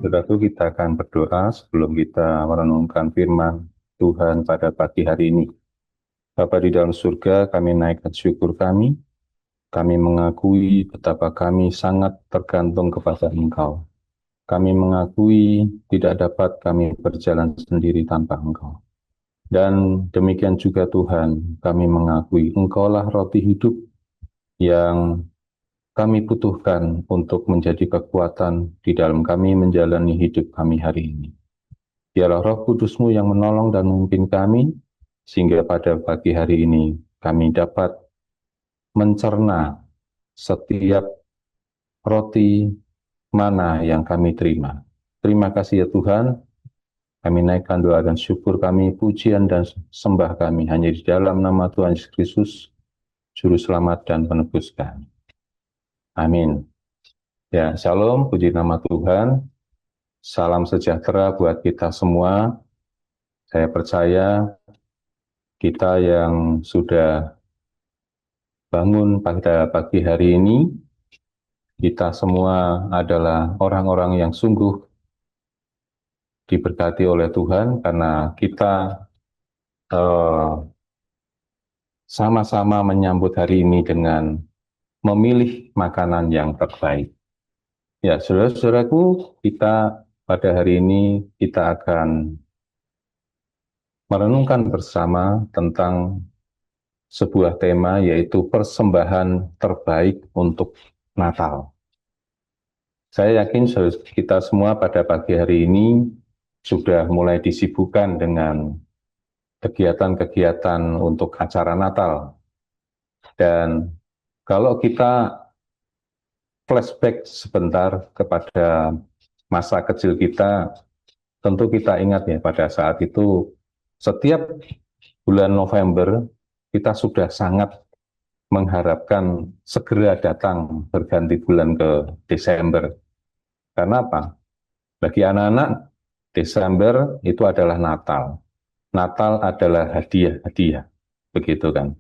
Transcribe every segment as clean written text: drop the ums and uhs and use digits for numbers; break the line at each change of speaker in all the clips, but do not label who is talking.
Saudaraku, kita akan berdoa sebelum kita merenungkan firman Tuhan pada pagi hari ini. Bapa di dalam surga, kami naikkan syukur kami. Kami mengakui betapa kami sangat tergantung kepada Engkau. Kami mengakui tidak dapat kami berjalan sendiri tanpa Engkau. Dan demikian juga Tuhan, kami mengakui Engkaulah roti hidup yang kami butuhkan untuk menjadi kekuatan di dalam kami menjalani hidup kami hari ini. Biarlah Roh Kudus-Mu yang menolong dan memimpin kami, sehingga pada pagi hari ini kami dapat mencerna setiap roti mana yang kami terima. Terima kasih ya Tuhan, kami naikkan doa dan syukur kami, pujian dan sembah kami hanya di dalam nama Tuhan Yesus Kristus, Juru Selamat dan Penebus kami. Amin. Ya, Shalom, puji nama Tuhan. Salam sejahtera buat kita semua. Saya percaya kita yang sudah bangun pada pagi hari ini, kita semua adalah orang-orang yang sungguh diberkati oleh Tuhan karena kita eh, sama-sama menyambut hari ini dengan memilih makanan yang terbaik. Ya, saudara-saudaraku, kita pada hari ini kita akan merenungkan bersama tentang sebuah tema, yaitu persembahan terbaik untuk Natal. Saya yakin kita semua pada pagi hari ini sudah mulai disibukkan dengan kegiatan-kegiatan untuk acara Natal. Dan kalau kita flashback sebentar kepada masa kecil kita, tentu kita ingat ya pada saat itu setiap bulan November kita sudah sangat mengharapkan segera datang berganti bulan ke Desember. Karena apa? Bagi anak-anak, Desember itu adalah Natal. Natal adalah hadiah-hadiah, begitu kan?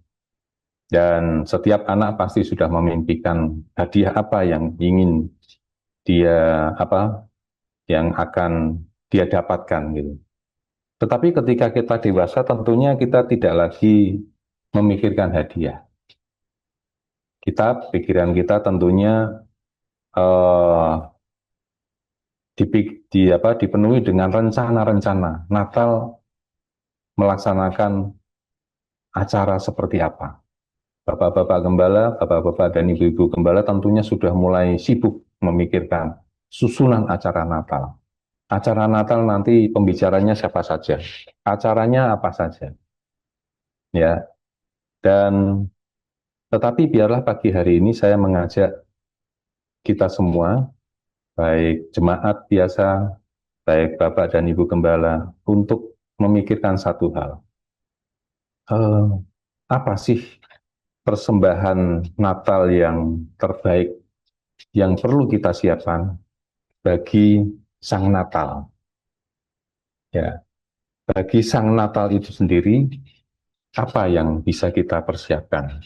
Dan setiap anak pasti sudah memimpikan hadiah apa yang ingin dia yang akan dia dapatkan gitu. Tetapi ketika kita dewasa, tentunya kita tidak lagi memikirkan hadiah. Pikiran kita tentunya eh, dipenuhi dengan rencana-rencana Natal melaksanakan acara seperti apa. Bapak-bapak gembala, bapak-bapak dan ibu-ibu gembala tentunya sudah mulai sibuk memikirkan susunan acara Natal. Acara Natal nanti pembicaranya siapa saja, acaranya apa saja, ya. Dan tetapi biarlah pagi hari ini saya mengajak kita semua, baik jemaat biasa, baik bapak dan ibu gembala, untuk memikirkan satu hal. Eh, apa sih persembahan Natal yang terbaik yang perlu kita siapkan bagi Sang Natal? Ya, bagi Sang Natal itu sendiri, apa yang bisa kita persiapkan?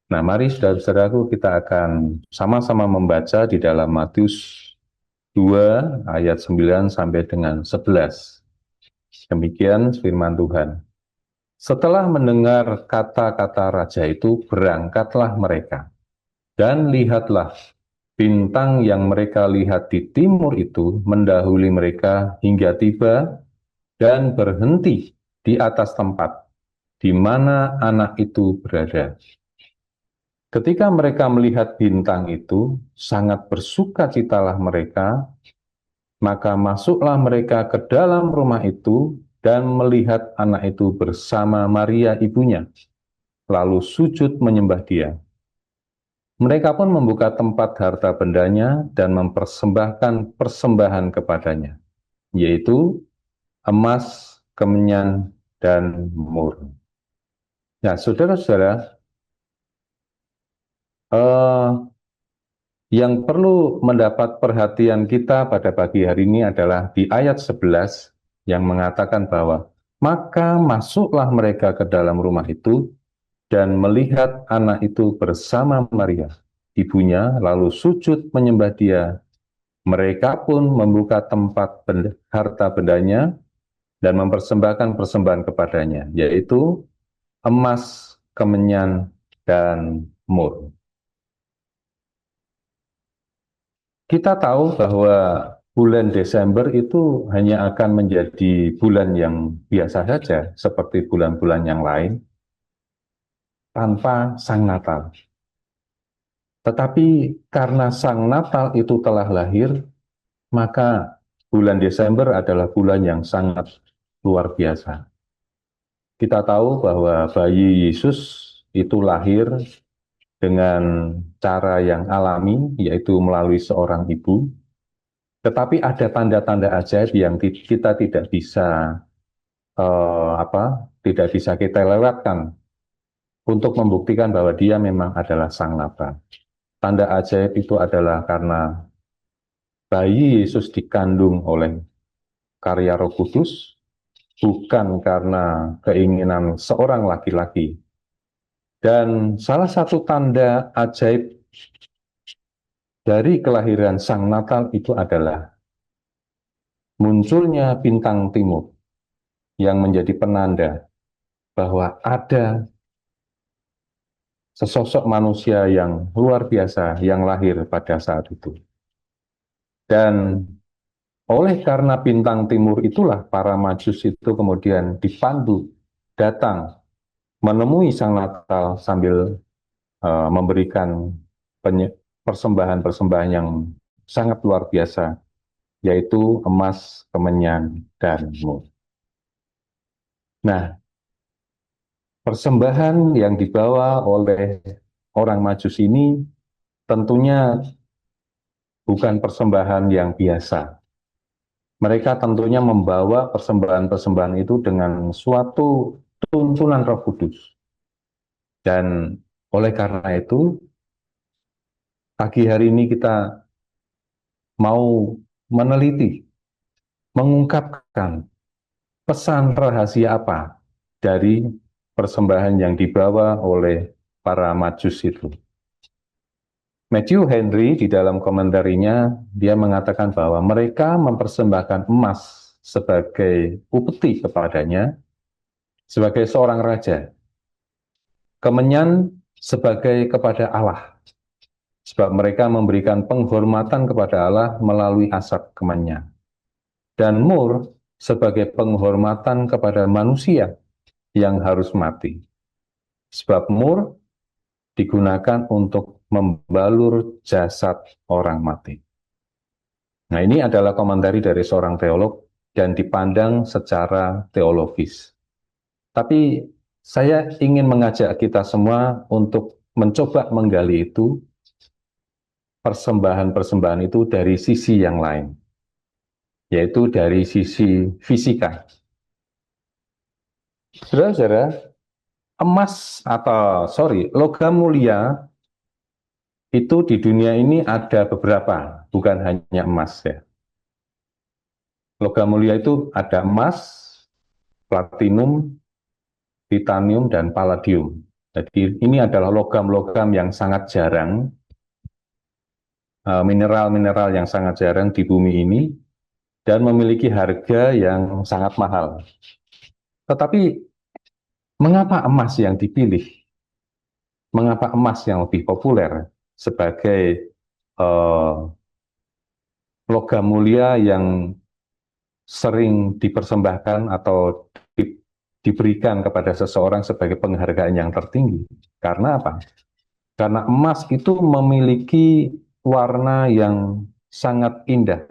Nah, mari saudara-saudaraku kita akan sama-sama membaca di dalam Matius 2 ayat 9 sampai dengan 11. Demikian firman Tuhan. Setelah mendengar kata-kata raja itu, berangkatlah mereka. Dan lihatlah, bintang yang mereka lihat di timur itu mendahului mereka hingga tiba dan berhenti di atas tempat di mana anak itu berada. Ketika mereka melihat bintang itu, sangat bersukacitalah mereka, maka masuklah mereka ke dalam rumah itu dan melihat anak itu bersama Maria ibunya, lalu sujud menyembah dia. Mereka pun membuka tempat harta bendanya dan mempersembahkan persembahan kepadanya, yaitu emas, kemenyan, dan mur. Nah, saudara-saudara, eh, yang perlu mendapat perhatian kita pada pagi hari ini adalah di ayat 11 yang mengatakan bahwa maka masuklah mereka ke dalam rumah itu dan melihat anak itu bersama Maria, ibunya, lalu sujud menyembah dia. Mereka pun membuka tempat harta bendanya dan mempersembahkan persembahan kepadanya, yaitu emas, kemenyan, dan mur. Kita tahu bahwa bulan Desember itu hanya akan menjadi bulan yang biasa saja, seperti bulan-bulan yang lain, tanpa Sang Natal. Tetapi karena Sang Natal itu telah lahir, maka bulan Desember adalah bulan yang sangat luar biasa. Kita tahu bahwa bayi Yesus itu lahir dengan cara yang alami, yaitu melalui seorang ibu. Tetapi ada tanda-tanda ajaib yang kita tidak bisa tidak bisa kita lewatkan untuk membuktikan bahwa dia memang adalah Sang Natal. Tanda ajaib itu adalah karena bayi Yesus dikandung oleh karya Roh Kudus, bukan karena keinginan seorang laki-laki. Dan salah satu tanda ajaib dari kelahiran Sang Natal itu adalah munculnya bintang timur yang menjadi penanda bahwa ada sesosok manusia yang luar biasa yang lahir pada saat itu. Dan oleh karena bintang timur itulah para Majus itu kemudian dipandu datang menemui Sang Natal sambil memberikan persembahan-persembahan yang sangat luar biasa, yaitu emas, kemenyan, dan mur. Nah, persembahan yang dibawa oleh orang Majus ini tentunya bukan persembahan yang biasa. Mereka tentunya membawa persembahan-persembahan itu dengan suatu tuntunan Roh Kudus. Dan oleh karena itu, pagi hari ini kita mau meneliti, mengungkapkan pesan rahasia apa dari persembahan yang dibawa oleh para Majus itu. Matthew Henry di dalam komentarinya, dia mengatakan bahwa mereka mempersembahkan emas sebagai upeti kepadanya, sebagai seorang raja. Kemenyan sebagai kepada Allah, sebab mereka memberikan penghormatan kepada Allah melalui asap kemenyan. Dan mur sebagai penghormatan kepada manusia yang harus mati. Sebab mur digunakan untuk membalur jasad orang mati. Nah, ini adalah komentari dari seorang teolog dan dipandang secara teologis. Tapi saya ingin mengajak kita semua untuk mencoba menggali itu, persembahan-persembahan itu dari sisi yang lain, yaitu dari sisi fisika. Saudara-saudara, logam mulia itu di dunia ini ada beberapa, bukan hanya emas ya. Logam mulia itu ada emas, platinum, titanium, dan palladium. Jadi ini adalah logam-logam yang sangat jarang, mineral-mineral yang sangat jarang di bumi ini, dan memiliki harga yang sangat mahal. Tetapi mengapa emas yang dipilih? Mengapa emas yang lebih populer sebagai logam mulia yang sering dipersembahkan atau diberikan kepada seseorang sebagai penghargaan yang tertinggi? Karena apa? Karena emas itu memiliki warna yang sangat indah.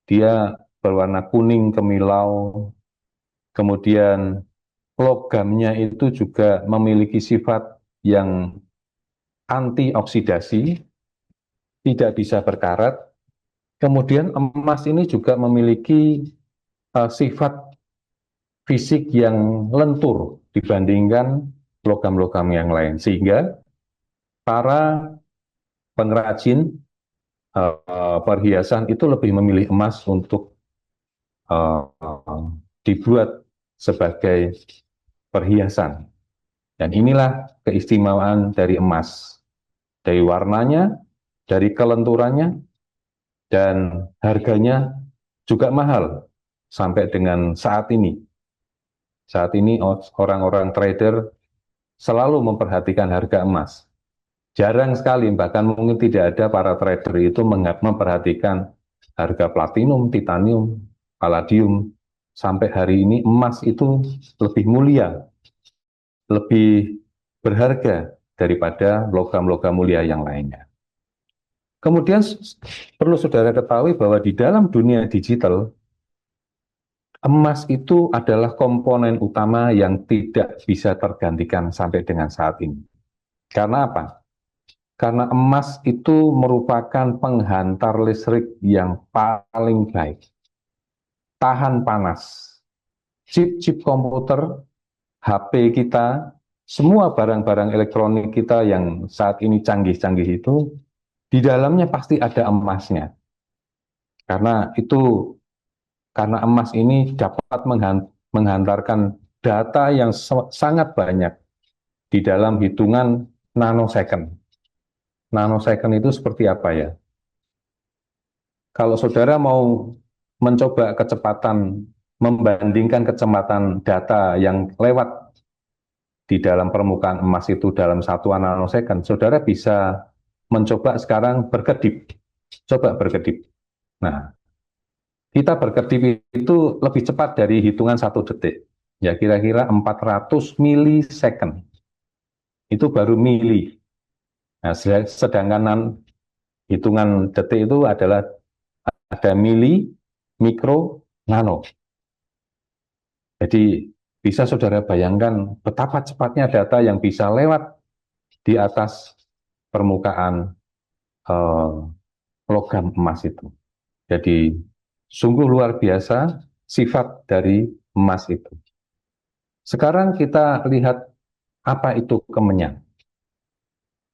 Dia berwarna kuning kemilau, kemudian logamnya itu juga memiliki sifat yang antioksidasi, tidak bisa berkarat. Kemudian emas ini juga memiliki sifat fisik yang lentur dibandingkan logam-logam yang lain. Sehingga para pengrajin perhiasan itu lebih memilih emas untuk dibuat sebagai perhiasan. Dan inilah keistimewaan dari emas. Dari warnanya, dari kelenturannya, dan harganya juga mahal sampai dengan saat ini. Saat ini orang-orang trader selalu memperhatikan harga emas. Jarang sekali, bahkan mungkin tidak ada para trader itu memperhatikan harga platinum, titanium, palladium. Sampai hari ini emas itu lebih mulia, lebih berharga daripada logam-logam mulia yang lainnya. Kemudian perlu saudara ketahui bahwa di dalam dunia digital, emas itu adalah komponen utama yang tidak bisa tergantikan sampai dengan saat ini. Karena apa? Karena emas itu merupakan penghantar listrik yang paling baik, tahan panas. Chip-chip komputer, HP kita, semua barang-barang elektronik kita yang saat ini canggih-canggih itu, di dalamnya pasti ada emasnya. Karena itu, karena emas ini dapat menghantarkan data yang sangat banyak di dalam hitungan nanosecond. Nanosecond itu seperti apa ya? Kalau saudara mau mencoba kecepatan, membandingkan kecepatan data yang lewat di dalam permukaan emas itu dalam satuan nanosecond, saudara bisa mencoba sekarang berkedip. Coba berkedip. Nah, kita berkedip itu lebih cepat dari hitungan 1 detik. Ya, kira-kira 400 milisecond. Itu baru mili. Nah, sedangkan hitungan detik itu adalah ada mili, mikro, nano. Jadi bisa saudara bayangkan betapa cepatnya data yang bisa lewat di atas permukaan eh, logam emas itu. Jadi sungguh luar biasa sifat dari emas itu. Sekarang kita lihat apa itu kemenyan.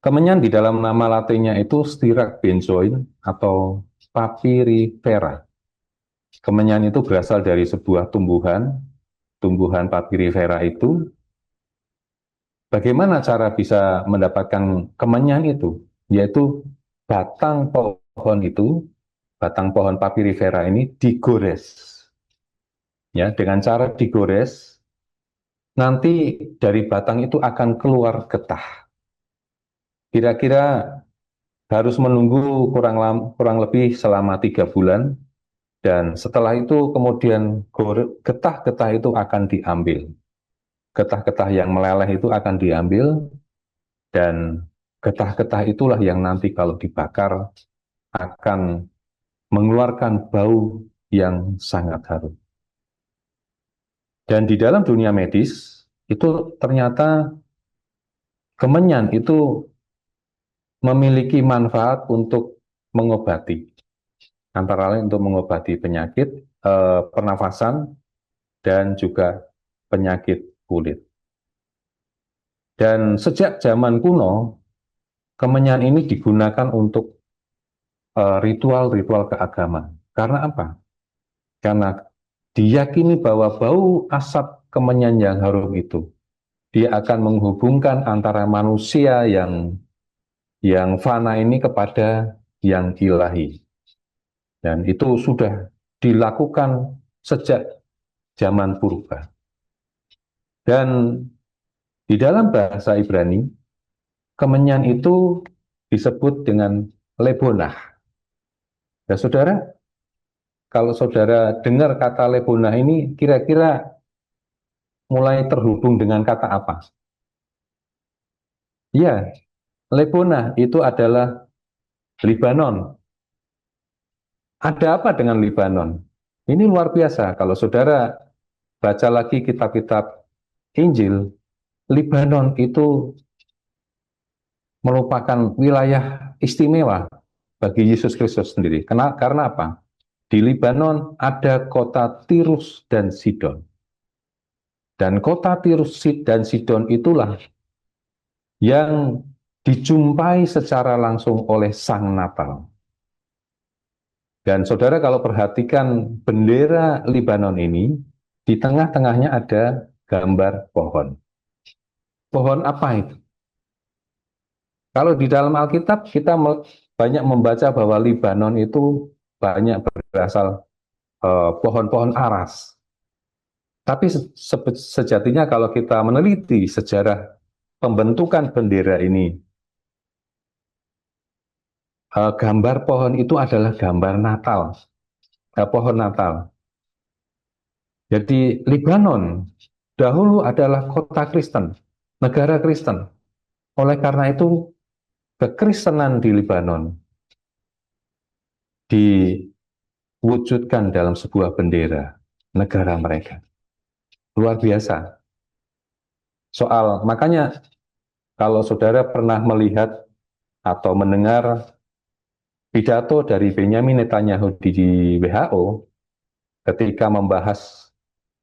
Kemenyan di dalam nama latinnya itu Styrac benzoin atau Papyrifera. Kemenyan itu berasal dari sebuah tumbuhan Papyrifera itu. Bagaimana cara bisa mendapatkan kemenyan itu? Yaitu batang pohon itu, batang pohon Papyrifera ini digores. Ya, dengan cara digores, nanti dari batang itu akan keluar getah. Kira-kira harus menunggu kurang lebih selama 3 bulan, dan setelah itu kemudian getah-getah itu akan diambil. Getah-getah yang meleleh itu akan diambil, dan getah-getah itulah yang nanti kalau dibakar akan mengeluarkan bau yang sangat harum. Dan di dalam dunia medis, itu ternyata kemenyan itu memiliki manfaat untuk mengobati. Antara lain untuk mengobati penyakit pernafasan dan juga penyakit kulit. Dan sejak zaman kuno, kemenyan ini digunakan untuk ritual-ritual keagamaan. Karena apa? Karena diyakini bahwa bau asap kemenyan yang harum itu, dia akan menghubungkan antara manusia yang fana ini kepada yang ilahi. Dan itu sudah dilakukan sejak zaman purba. Dan di dalam bahasa Ibrani, kemenyan itu disebut dengan lebonah. Ya, saudara, kalau saudara dengar kata lebonah ini, kira-kira mulai terhubung dengan kata apa? Ya, lebonah itu adalah Libanon. Ada apa dengan Libanon? Ini luar biasa. Kalau saudara baca lagi kitab-kitab Injil, Libanon itu merupakan wilayah istimewa bagi Yesus Kristus sendiri. Karena apa? Di Libanon ada kota Tirus dan Sidon. Dan kota Tirus dan Sidon itulah yang dijumpai secara langsung oleh Sang Natal. Dan saudara kalau perhatikan bendera Libanon ini, di tengah-tengahnya ada gambar pohon. Pohon apa itu? Kalau di dalam Alkitab kita banyak membaca bahwa Libanon itu banyak berasal pohon-pohon aras. Tapi sejatinya kalau kita meneliti sejarah pembentukan bendera ini, gambar pohon itu adalah gambar Natal, pohon Natal. Jadi Lebanon dahulu adalah kota Kristen, negara Kristen. Oleh karena itu, kekristenan di Lebanon diwujudkan dalam sebuah bendera negara mereka. Luar biasa. Makanya kalau saudara pernah melihat atau mendengar pidato dari Benjamin Netanyahu di WHO ketika membahas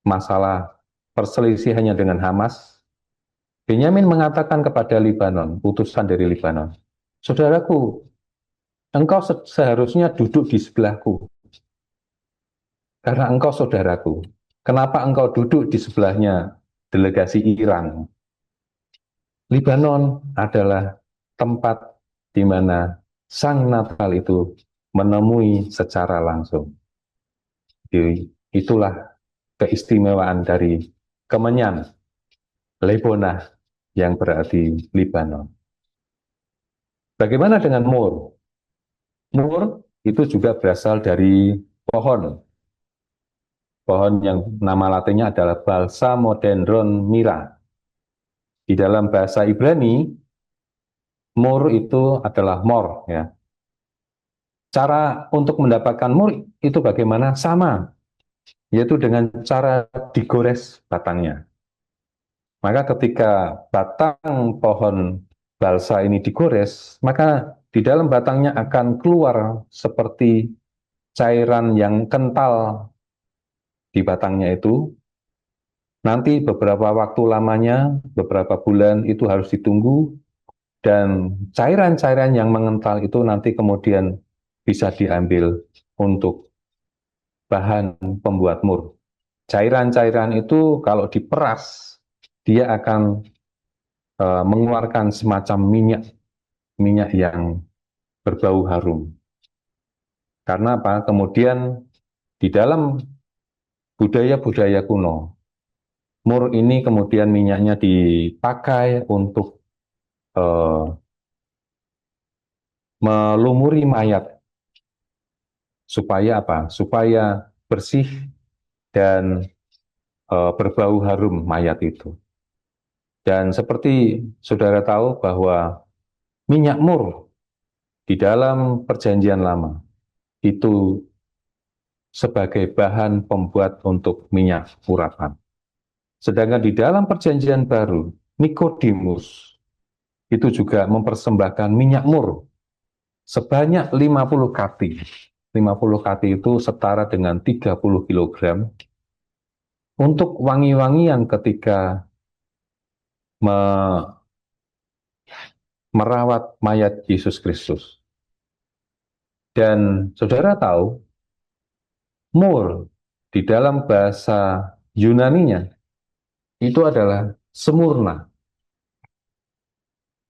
masalah perselisihannya dengan Hamas, Benjamin mengatakan kepada Lebanon, utusan dari Lebanon, saudaraku, engkau seharusnya duduk di sebelahku, karena engkau saudaraku. Kenapa engkau duduk di sebelahnya delegasi Iran? Lebanon adalah tempat di mana Sang Natal itu menemui secara langsung. Jadi, itulah keistimewaan dari Kemenyan, Lebona, yang berarti Lebanon. Bagaimana dengan Mur? Mur itu juga berasal dari pohon. Pohon yang nama latinnya adalah Balsamodendron myrrha. Di dalam bahasa Ibrani, mur itu adalah mor. Ya. Cara untuk mendapatkan mur itu bagaimana? Sama, yaitu dengan cara digores batangnya. Maka ketika batang pohon balsa ini digores, maka di dalam batangnya akan keluar seperti cairan yang kental di batangnya itu. Nanti beberapa waktu lamanya, beberapa bulan itu harus ditunggu, dan cairan-cairan yang mengental itu nanti kemudian bisa diambil untuk bahan pembuat mur. Cairan-cairan itu kalau diperas, dia akan mengeluarkan semacam minyak, minyak yang berbau harum. Karena apa? Kemudian di dalam budaya-budaya kuno, mur ini kemudian minyaknya dipakai untuk melumuri mayat. Supaya apa? Supaya bersih dan berbau harum mayat itu. Dan seperti saudara tahu bahwa minyak mur di dalam perjanjian lama itu sebagai bahan pembuat untuk minyak urapan. Sedangkan di dalam perjanjian baru, Nikodemus itu juga mempersembahkan minyak mur sebanyak 50 kati. 50 kati itu setara dengan 30 kilogram untuk wangi-wangian ketika merawat mayat Yesus Kristus. Dan saudara tahu, mur di dalam bahasa Yunaninya itu adalah semurna.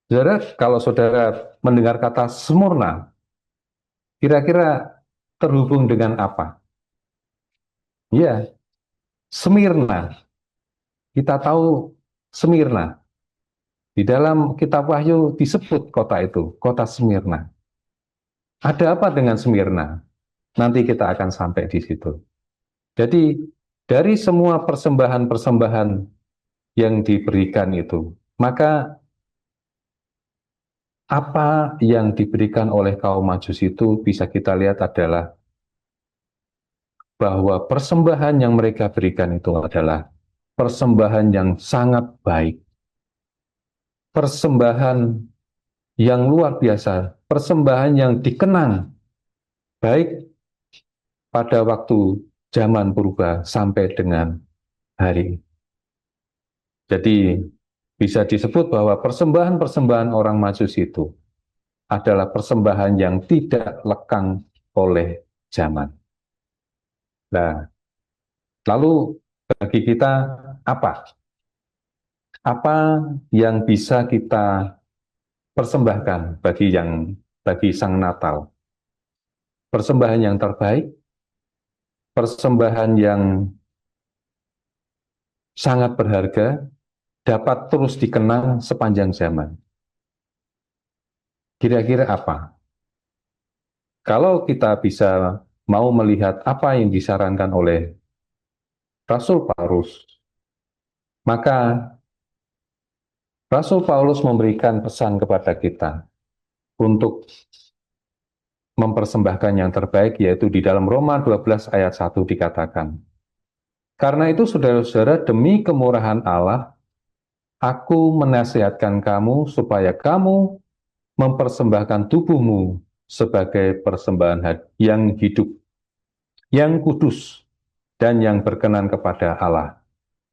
Saudara, kalau saudara mendengar kata semurna, kira-kira terhubung dengan apa? Ya, Smyrna. Kita tahu Smyrna. Di dalam kitab Wahyu disebut kota itu, kota Smyrna. Ada apa dengan Smyrna? Nanti kita akan sampai di situ. Jadi, dari semua persembahan-persembahan yang diberikan itu, maka apa yang diberikan oleh kaum Majus itu bisa kita lihat adalah bahwa persembahan yang mereka berikan itu adalah persembahan yang sangat baik, persembahan yang luar biasa, persembahan yang dikenang baik pada waktu zaman purba sampai dengan hari. Jadi bisa disebut bahwa persembahan-persembahan orang Majus itu adalah persembahan yang tidak lekang oleh zaman. Nah, lalu bagi kita apa? Apa yang bisa kita persembahkan bagi Sang Natal? persembahan yang terbaik, persembahan yang sangat berharga, dapat terus dikenang sepanjang zaman. Kira-kira apa? Kalau kita bisa mau melihat apa yang disarankan oleh Rasul Paulus, maka Rasul Paulus memberikan pesan kepada kita untuk mempersembahkan yang terbaik, yaitu di dalam Roma 12 ayat 1 dikatakan, "Karena itu saudara-saudara, demi kemurahan Allah, aku menasihatkan kamu supaya kamu mempersembahkan tubuhmu sebagai persembahan yang hidup, yang kudus, dan yang berkenan kepada Allah.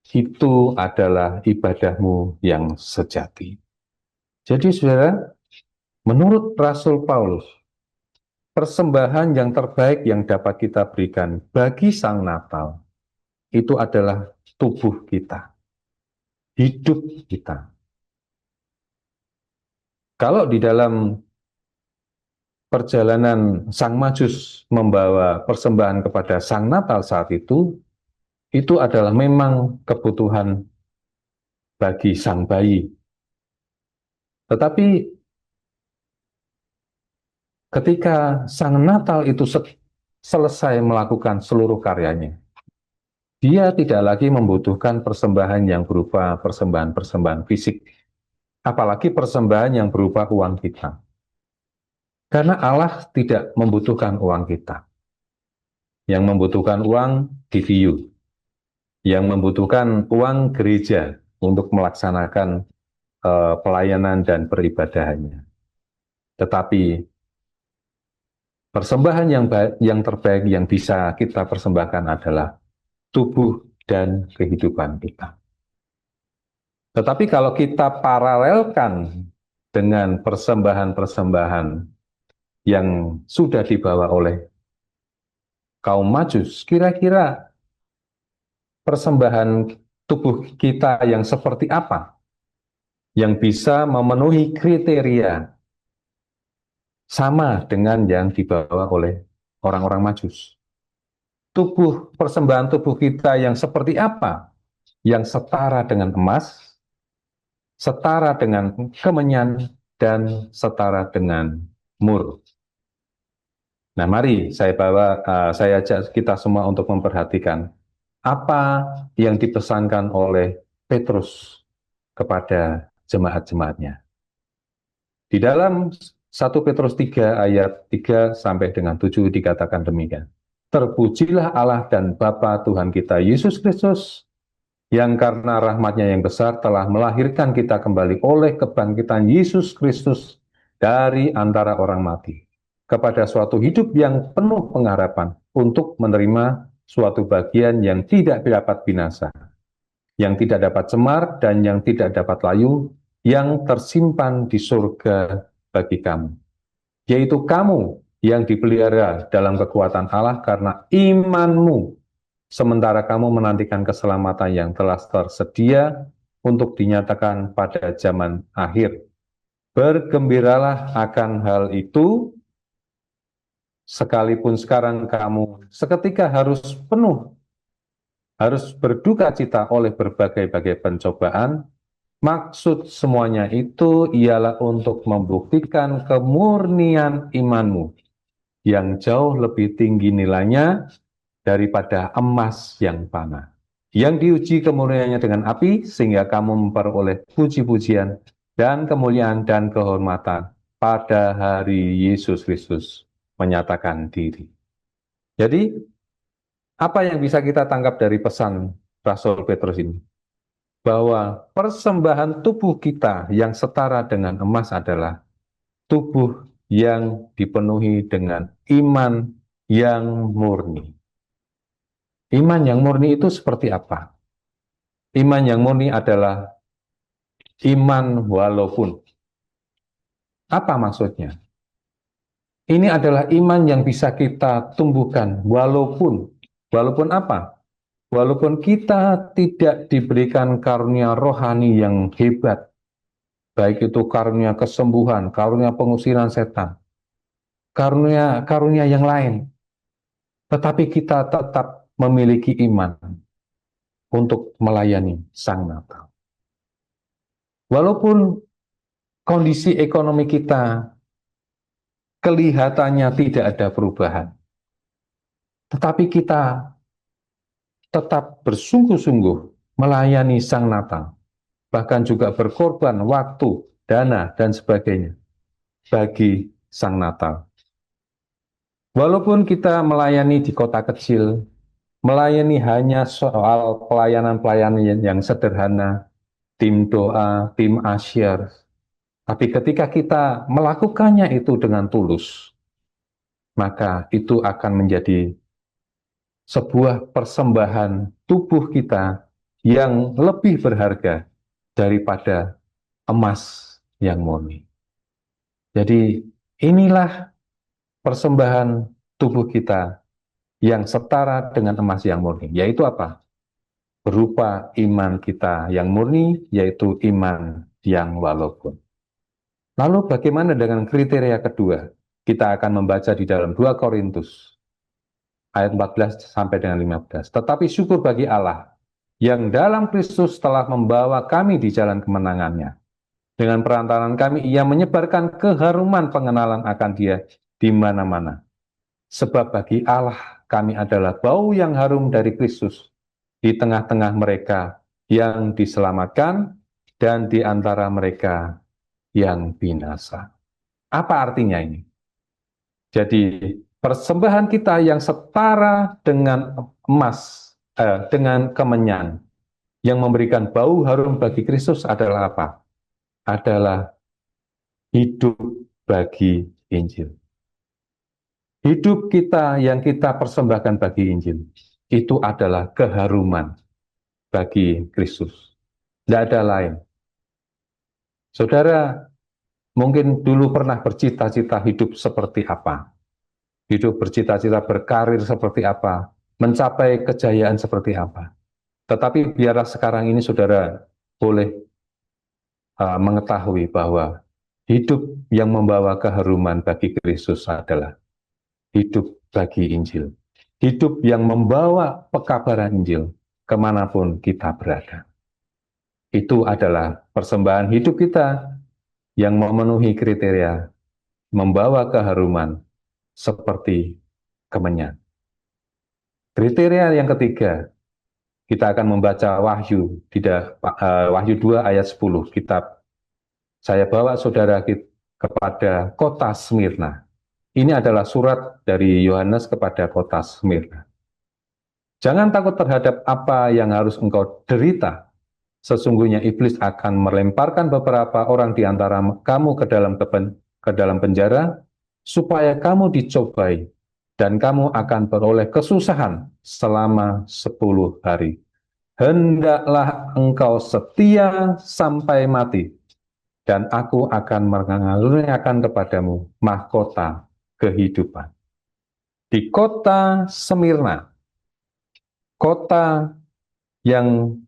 Itu adalah ibadahmu yang sejati." Jadi saudara, menurut Rasul Paulus, persembahan yang terbaik yang dapat kita berikan bagi Sang Natal itu adalah tubuh kita, hidup kita. Kalau di dalam perjalanan Sang Majus membawa persembahan kepada Sang Natal saat itu adalah memang kebutuhan bagi sang bayi. Tetapi ketika Sang Natal itu selesai melakukan seluruh karyanya, dia tidak lagi membutuhkan persembahan yang berupa persembahan-persembahan fisik, apalagi persembahan yang berupa uang kita. Karena Allah tidak membutuhkan uang kita. Yang membutuhkan uang DVU, yang membutuhkan uang gereja untuk melaksanakan pelayanan dan peribadahannya. Tetapi persembahan yang terbaik yang bisa kita persembahkan adalah tubuh dan kehidupan kita. Tetapi kalau kita paralelkan dengan persembahan-persembahan yang sudah dibawa oleh kaum Majus, kira-kira persembahan tubuh kita yang seperti apa yang bisa memenuhi kriteria sama dengan yang dibawa oleh orang-orang Majus? Persembahan tubuh kita yang seperti apa? Yang setara dengan emas, setara dengan kemenyan, dan setara dengan mur. Nah, mari saya ajak kita semua untuk memperhatikan apa yang dipesankan oleh Petrus kepada jemaat-jemaatnya. Di dalam 1 Petrus 3 ayat 3 sampai dengan 7 dikatakan demikian. Terpujilah Allah dan Bapa Tuhan kita Yesus Kristus, yang karena rahmat-Nya yang besar telah melahirkan kita kembali oleh kebangkitan Yesus Kristus dari antara orang mati, kepada suatu hidup yang penuh pengharapan untuk menerima suatu bagian yang tidak dapat binasa, yang tidak dapat cemar dan yang tidak dapat layu, yang tersimpan di surga bagi kamu, yaitu kamu yang dipelihara dalam kekuatan Allah karena imanmu, sementara kamu menantikan keselamatan yang telah tersedia untuk dinyatakan pada zaman akhir. Bergembiralah akan hal itu, sekalipun sekarang kamu seketika harus berduka cita oleh berbagai-bagai pencobaan. Maksud semuanya itu ialah untuk membuktikan kemurnian imanmu yang jauh lebih tinggi nilainya daripada emas yang panah, yang diuji kemurniannya dengan api, sehingga kamu memperoleh puji-pujian dan kemuliaan dan kehormatan pada hari Yesus Kristus menyatakan diri. Jadi, apa yang bisa kita tangkap dari pesan Rasul Petrus ini? Bahwa persembahan tubuh kita yang setara dengan emas adalah tubuh yang dipenuhi dengan iman yang murni. Iman yang murni itu seperti apa? Iman yang murni adalah iman walaupun. Apa maksudnya? Ini adalah iman yang bisa kita tumbuhkan walaupun. Walaupun apa? Walaupun kita tidak diberikan karunia rohani yang hebat, baik itu karunia kesembuhan, karunia pengusiran setan. karunia yang lain, tetapi kita tetap memiliki iman untuk melayani Sang Natal. Walaupun kondisi ekonomi kita kelihatannya tidak ada perubahan, tetapi kita tetap bersungguh-sungguh melayani Sang Natal, bahkan juga berkorban waktu, dana, dan sebagainya bagi Sang Natal. Walaupun kita melayani di kota kecil, melayani hanya soal pelayanan-pelayanan yang sederhana, tim doa, tim asyir, tapi ketika kita melakukannya itu dengan tulus, maka itu akan menjadi sebuah persembahan tubuh kita yang lebih berharga daripada emas yang murni. Jadi inilah persembahan tubuh kita yang setara dengan emas yang murni, yaitu apa? Berupa iman kita yang murni, yaitu iman yang walaupun. Lalu bagaimana dengan kriteria kedua? Kita akan membaca di dalam 2 Korintus ayat 14 sampai dengan 15. Tetapi syukur bagi Allah yang dalam Kristus telah membawa kami di jalan kemenangannya. Dengan perantaraan kami, ia menyebarkan keharuman pengenalan akan dia di mana-mana. Sebab bagi Allah kami adalah bau yang harum dari Kristus di tengah-tengah mereka yang diselamatkan dan di antara mereka yang binasa. Apa artinya ini? Jadi persembahan kita yang setara dengan emas, dengan kemenyan, yang memberikan bau harum bagi Kristus adalah apa? Adalah hidup bagi Injil. Hidup kita yang kita persembahkan bagi Injil, itu adalah keharuman bagi Kristus. Tidak ada lain. Saudara, mungkin dulu pernah bercita-cita hidup seperti apa? Hidup bercita-cita berkarir seperti apa? Mencapai kejayaan seperti apa? Tetapi biarlah sekarang ini saudara boleh mengetahui bahwa hidup yang membawa keharuman bagi Kristus adalah hidup bagi Injil. Hidup yang membawa pekabaran Injil kemanapun kita berada. Itu adalah persembahan hidup kita yang memenuhi kriteria membawa keharuman seperti kemenyan. Kriteria yang ketiga, kita akan membaca Wahyu, Wahyu 2 ayat 10, kitab. Saya bawa saudara kepada kota Smyrna. Ini adalah surat dari Yohanes kepada kota Smyrna. Jangan takut terhadap apa yang harus engkau derita. Sesungguhnya iblis akan melemparkan beberapa orang di antara kamu ke dalam penjara, supaya kamu dicobai, dan kamu akan beroleh kesusahan selama 10 hari. Hendaklah engkau setia sampai mati, dan aku akan mengaruniakan kepadamu mahkota kehidupan. Di kota Smyrna, kota yang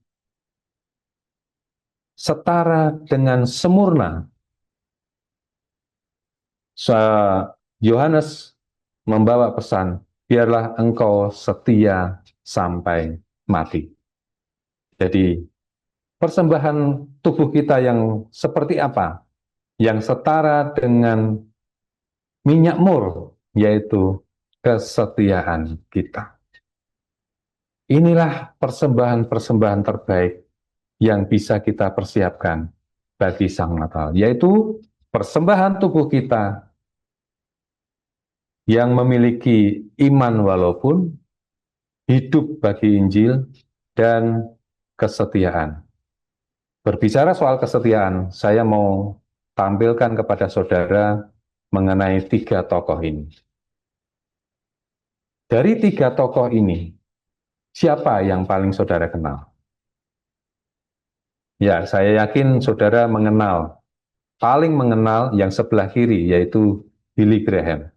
setara dengan Semurna, Yohanes membawa pesan, biarlah engkau setia sampai mati. Jadi, persembahan tubuh kita yang seperti apa? Yang setara dengan minyak mur, yaitu kesetiaan kita. Inilah persembahan-persembahan terbaik yang bisa kita persiapkan bagi Sang Natal, yaitu persembahan tubuh kita yang memiliki iman walaupun, hidup bagi Injil, dan kesetiaan. Berbicara soal kesetiaan, saya mau tampilkan kepada saudara mengenai 3 tokoh ini. Dari 3 tokoh ini, siapa yang paling saudara kenal? Ya, saya yakin saudara paling mengenal yang sebelah kiri, yaitu Billy Graham.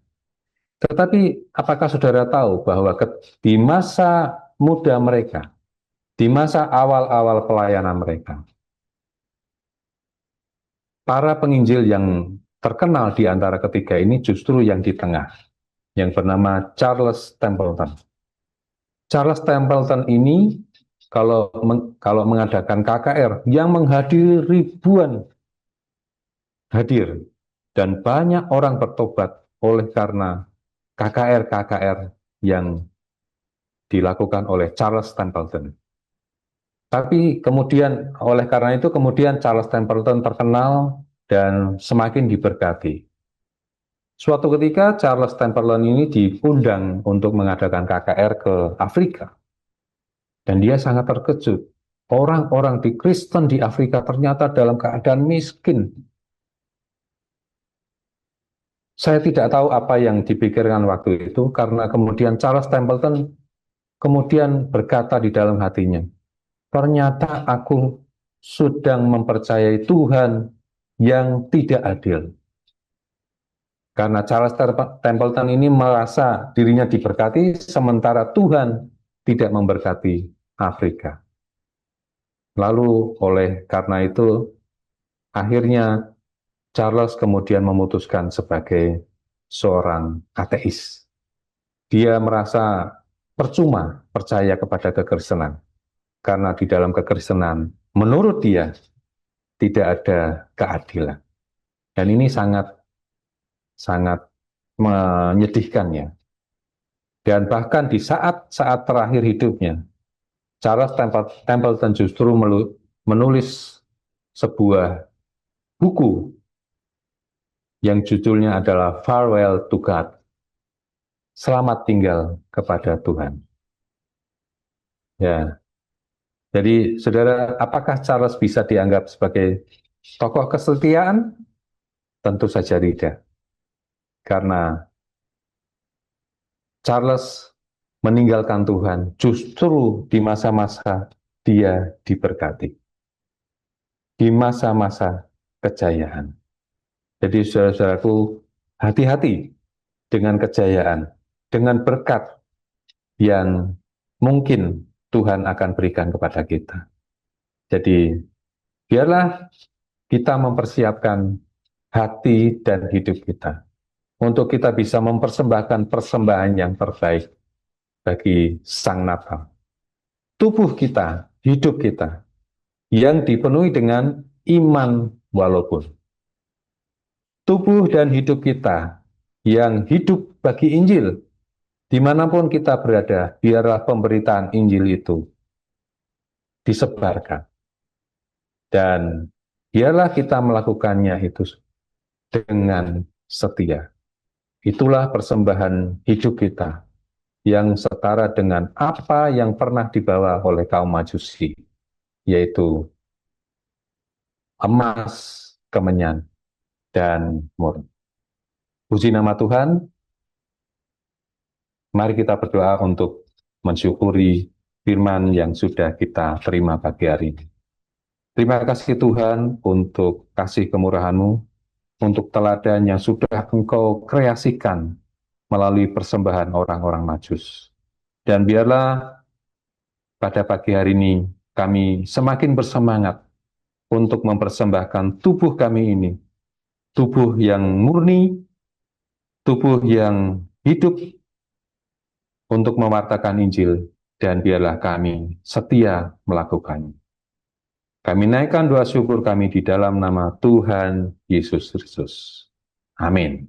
Tetapi apakah saudara tahu bahwa di masa muda mereka, di masa awal-awal pelayanan mereka, para penginjil yang terkenal di antara ketiga ini justru yang di tengah, yang bernama Charles Templeton. Charles Templeton ini kalau mengadakan KKR yang menghadiri ribuan hadir dan banyak orang bertobat oleh karena KKR-KKR yang dilakukan oleh Charles Templeton. Tapi kemudian oleh karena itu kemudian Charles Templeton terkenal dan semakin diberkati. Suatu ketika Charles Templeton ini diundang untuk mengadakan KKR ke Afrika. Dan dia sangat terkejut. Orang-orang di Kristen di Afrika ternyata dalam keadaan miskin. Saya tidak tahu apa yang dipikirkan waktu itu, karena kemudian Charles Templeton kemudian berkata di dalam hatinya, ternyata aku sedang mempercayai Tuhan yang tidak adil. Karena Charles Templeton ini merasa dirinya diberkati, sementara Tuhan tidak memberkati Afrika. Lalu oleh karena itu, akhirnya Charles kemudian memutuskan sebagai seorang ateis. Dia merasa percuma percaya kepada kekristenan, karena di dalam kekristenan, menurut dia, tidak ada keadilan. Dan ini sangat menyedihkan ya. Dan bahkan di saat-saat terakhir hidupnya, Charles Templeton justru menulis sebuah buku yang judulnya adalah Farewell to God. Selamat tinggal kepada Tuhan. Ya. Jadi, saudara, apakah Charles bisa dianggap sebagai tokoh kesetiaan? Tentu saja tidak. Karena Charles meninggalkan Tuhan justru di masa-masa dia diberkati. Di masa-masa kejayaan. Jadi saudara-saudaraku, hati-hati dengan kejayaan, dengan berkat yang mungkin Tuhan akan berikan kepada kita. Jadi, biarlah kita mempersiapkan hati dan hidup kita untuk kita bisa mempersembahkan persembahan yang terbaik bagi Sang Natal. Tubuh kita, hidup kita, yang dipenuhi dengan iman walaupun. Tubuh dan hidup kita yang hidup bagi Injil, dimanapun kita berada, biarlah pemberitaan Injil itu disebarkan. Dan biarlah kita melakukannya itu dengan setia. Itulah persembahan hidup kita yang setara dengan apa yang pernah dibawa oleh kaum Majusi, yaitu emas, kemenyan, dan murni. Puji nama Tuhan, mari kita berdoa untuk mensyukuri firman yang sudah kita terima pagi hari ini. Terima kasih Tuhan untuk kasih kemurahan-Mu, untuk teladan yang sudah Engkau kreasikan melalui persembahan orang-orang Majus. Dan biarlah pada pagi hari ini kami semakin bersemangat untuk mempersembahkan tubuh kami ini, tubuh yang murni, tubuh yang hidup untuk mewartakan Injil, dan biarlah kami setia melakukannya. Kami naikkan doa syukur kami di dalam nama Tuhan Yesus Kristus. Amin.